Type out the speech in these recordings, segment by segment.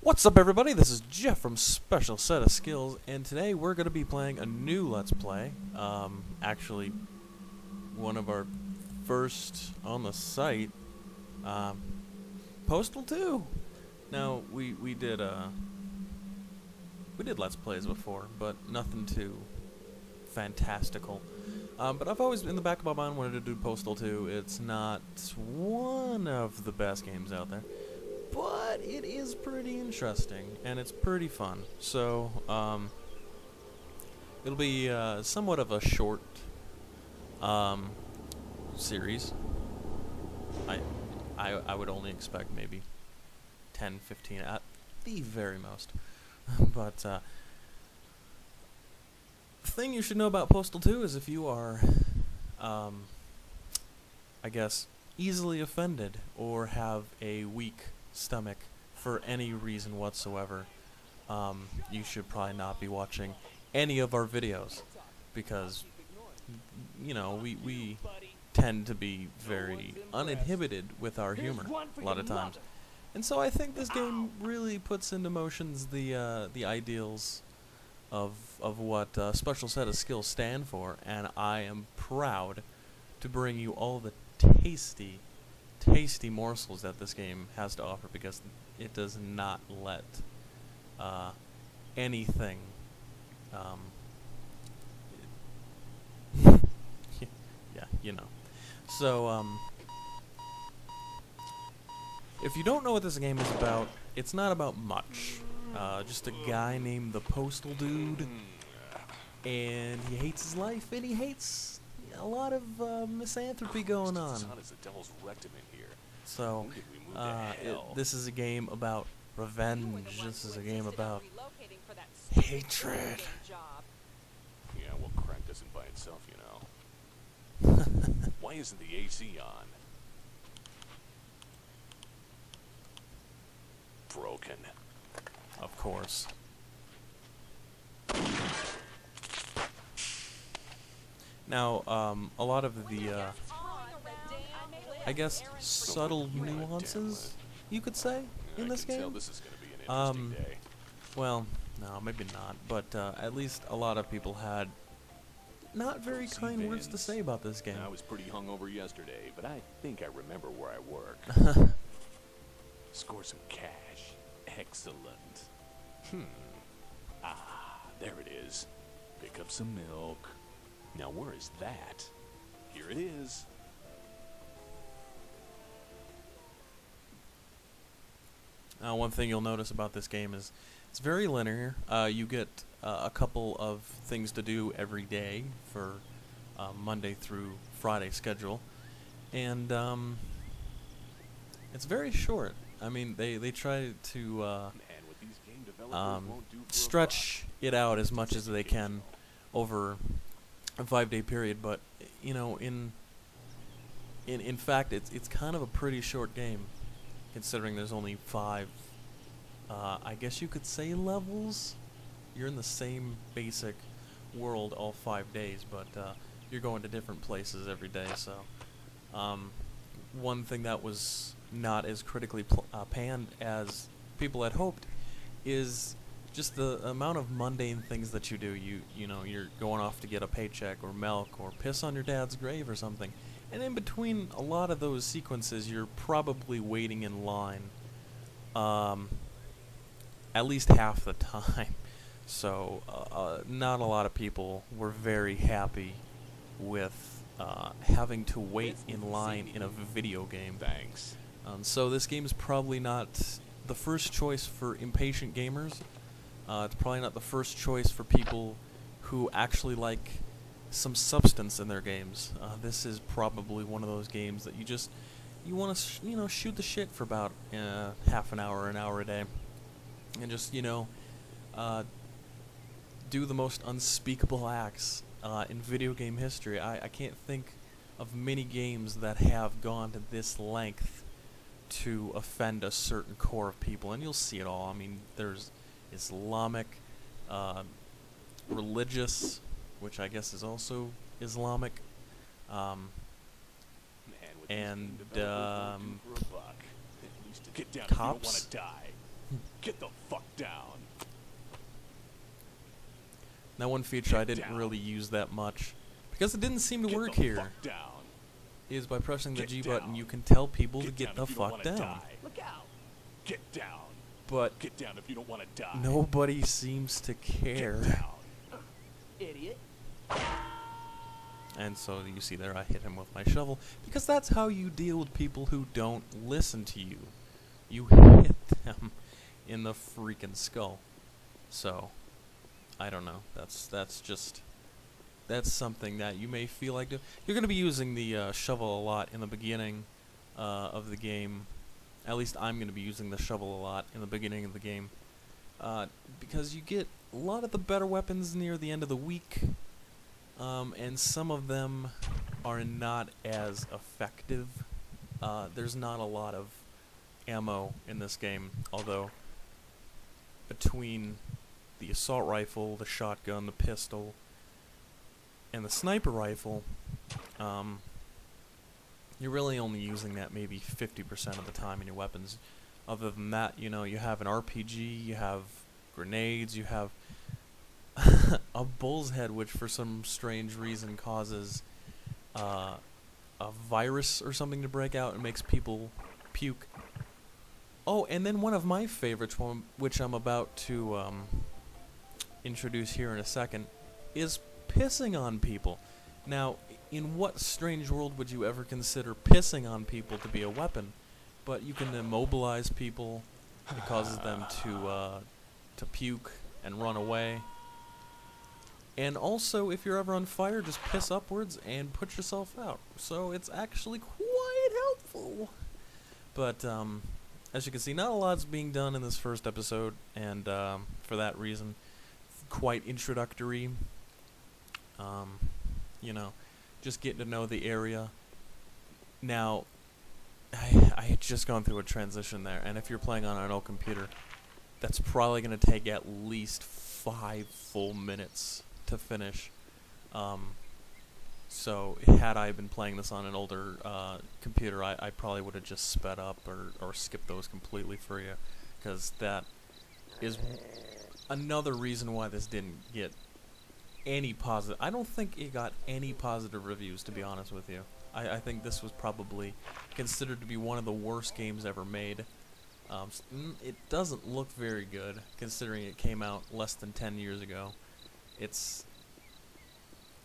What's up, everybody? This is Jeff from Special Set of Skills, and today we're going to be playing a new Let's Play. Actually, one of our first on the site, Postal 2. Now, we did Let's Plays before, but nothing too fantastical. But I've always, in the back of my mind, wanted to do Postal 2. It's not one of the best games out there, but it is pretty interesting, and it's pretty fun. So, it'll be somewhat of a short series. I would only expect maybe 10, 15 at the very most. But the thing you should know about Postal 2 is if you are, I guess, easily offended or have a weak stomach for any reason whatsoever, you should probably not be watching any of our videos, because, you know, we tend to be very uninhibited with our humor a lot of times. And so I think this game really puts into motions the ideals of what Special Set of Skills stand for, and I am proud to bring you all the tasty morsels that this game has to offer, because it does not let anything yeah, you know. So if you don't know what this game is about, it's not about much. Just a guy named the Postal Dude, and he hates his life, and he hates a lot of misanthropy going on. So, this is a game about revenge. This is a game about hatred. Yeah, well, crap doesn't by itself, you know. Why isn't the AC on? Broken. Of course. Now, a lot of the, I guess, subtle nuances, you could say, in this game. This is gonna be an interesting day. Well, no, maybe not, but at least a lot of people had not very kind words to say about this game. I was pretty hungover yesterday, but I think I remember where I work. Score some cash. Excellent. Ah, there it is. Pick up some milk. Now where is that? Here it is. Now, one thing you'll notice about this game is it's very linear. You get a couple of things to do every day for Monday through Friday schedule, and it's very short. I mean, they try to stretch it out as much as they can over a 5-day period, but you know, in fact, it's kind of a pretty short game, considering there's only 5, I guess you could say, levels. You're in the same basic world all 5 days, but you're going to different places every day. So one thing that was not as critically panned as people had hoped is just the amount of mundane things that you do. You know, you're going off to get a paycheck or milk or piss on your dad's grave or something, and in between a lot of those sequences, you're probably waiting in line at least half the time. So not a lot of people were very happy with having to wait in line in a video game. Thanks. So this game is probably not the first choice for impatient gamers. It's probably not the first choice for people who actually like some substance in their games. This is probably one of those games that you want to you know, shoot the shit for about half an hour a day, and just, you know, do the most unspeakable acts in video game history. I can't think of many games that have gone to this length to offend a certain core of people, and you'll see it all. I mean, there's Islamic, religious, which I guess is also Islamic, and Get down cops. if you don't want to die. Get the fuck down. Now one feature I didn't really use that much, because it didn't seem to work here, is by pressing the G button you can tell people to get the fuck down. Look out. Get down. But Get down if you don't want to die. nobody seems to care. Get down. Idiot. And so you see there I hit him with my shovel, because that's how you deal with people who don't listen to you. You hit them in the freaking skull. So, I don't know. That's something that you may feel like doing. You're going to be using the shovel a lot in the beginning of the game. At least I'm going to be using the shovel a lot in the beginning of the game. Because you get a lot of the better weapons near the end of the week. And some of them are not as effective. There's not a lot of ammo in this game, although between the assault rifle, the shotgun, the pistol, and the sniper rifle, you're really only using that maybe 50% of the time in your weapons. Other than that, you know, you have an RPG, you have grenades, you have a bull's head, which for some strange reason causes a virus or something to break out and makes people puke. Oh, and then one of my favorites, which I'm about to introduce here in a second, is pissing on people. Now, in what strange world would you ever consider pissing on people to be a weapon? But you can immobilize people. It causes them to puke and run away. And also, if you're ever on fire, just piss upwards and put yourself out. So it's actually quite helpful. But as you can see, not a lot's being done in this first episode, and for that reason, quite introductory. You know, just getting to know the area. Now, I had just gone through a transition there, and if you're playing on an old computer, that's probably going to take at least 5 full minutes to finish. So had I been playing this on an older computer, I probably would have just sped up or skipped those completely for you, because that is another reason why this didn't get any positive. I don't think it got any positive reviews, to be honest with you. I think this was probably considered to be one of the worst games ever made. It doesn't look very good, considering it came out less than 10 years ago.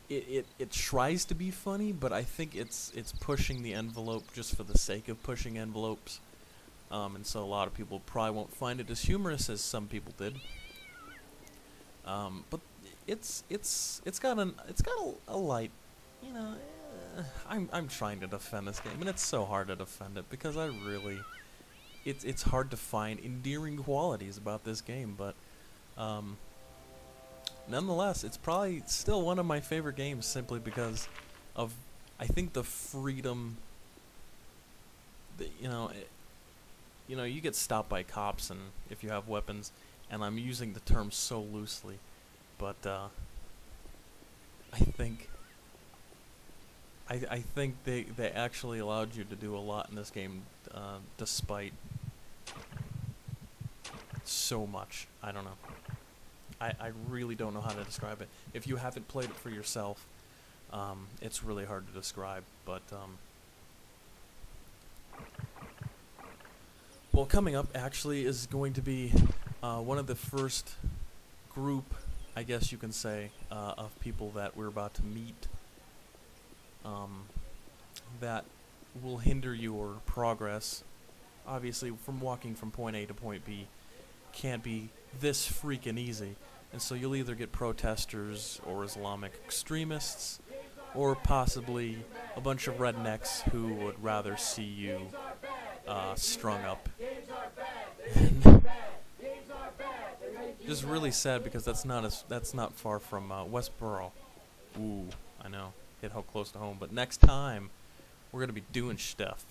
It tries to be funny, but I think it's pushing the envelope just for the sake of pushing envelopes. And so a lot of people probably won't find it as humorous as some people did. But it's got a light, you know. I'm trying to defend this game, and it's so hard to defend it because I really, it's hard to find endearing qualities about this game, but nonetheless, it's probably still one of my favorite games simply because of, I think, the freedom that, you know, you get stopped by cops and if you have weapons, and I'm using the term so loosely, but I think they actually allowed you to do a lot in this game, despite so much. I don't know. I really don't know how to describe it. If you haven't played it for yourself, it's really hard to describe. But well, coming up actually is going to be one of the first group, I guess you can say, of people that we're about to meet. That will hinder your progress. Obviously, from walking from point A to point B can't be this freaking easy, and so you'll either get protesters or Islamic extremists, or possibly a bunch of rednecks who would rather see you strung up. Just really sad because that's not far from Westboro. Ooh, I know. Hit how close to home, but next time we're gonna be doing stuff.